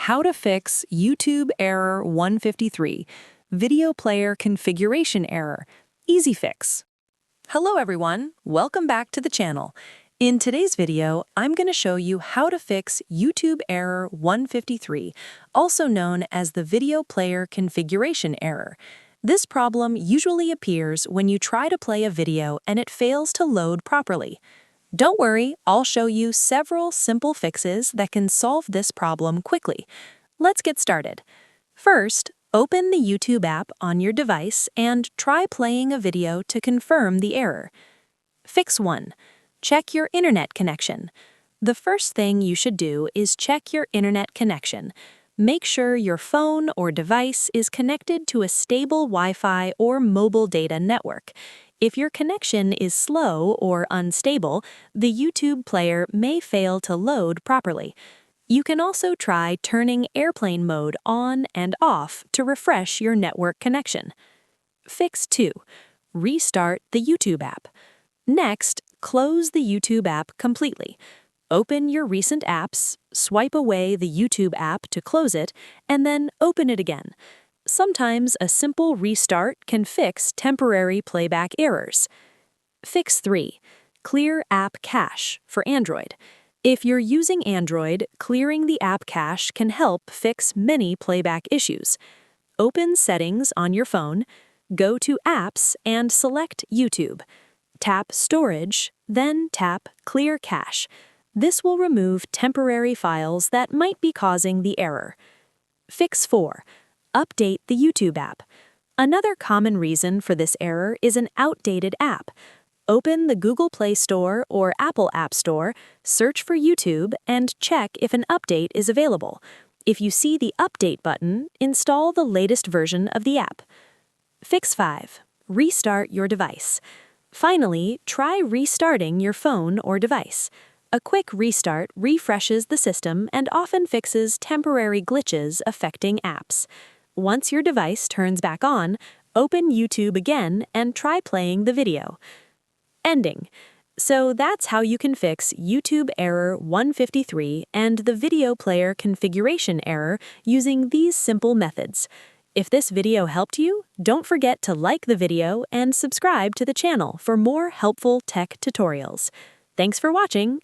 How to fix YouTube error 153, video player configuration error. Easy fix. Hello everyone, welcome back to the channel. In today's video, I'm going to show you how to fix YouTube error 153, also known as the video player configuration error. This problem usually appears when you try to play a video and it fails to load properly. Don't worry, I'll show you several simple fixes that can solve this problem quickly. Let's get started. First, open the YouTube app on your device and try playing a video to confirm the error. Fix 1. Check your internet connection. The first thing you should do is check your internet connection. Make sure your phone or device is connected to a stable Wi-Fi or mobile data network. If your connection is slow or unstable, the YouTube player may fail to load properly. You can also try turning airplane mode on and off to refresh your network connection. Fix 2. Restart the YouTube app. Next, close the YouTube app completely. Open your recent apps, swipe away the YouTube app to close it, and then open it again. Sometimes a simple restart can fix temporary playback errors. Fix 3. Clear app cache for Android. If you're using Android, clearing the app cache can help fix many playback issues. Open Settings on your phone, go to Apps and select YouTube. Tap Storage, then tap Clear Cache. This will remove temporary files that might be causing the error. Fix 4. Update the YouTube app. Another common reason for this error is an outdated app. Open the Google Play Store or Apple App Store, search for YouTube, and check if an update is available. If you see the Update button, install the latest version of the app. Fix 5. Restart your device. Finally, try restarting your phone or device. A quick restart refreshes the system and often fixes temporary glitches affecting apps. Once your device turns back on, open YouTube again and try playing the video. Ending. So that's how you can fix YouTube error 153 and the video player configuration error using these simple methods. If this video helped you, don't forget to like the video and subscribe to the channel for more helpful tech tutorials. Thanks for watching,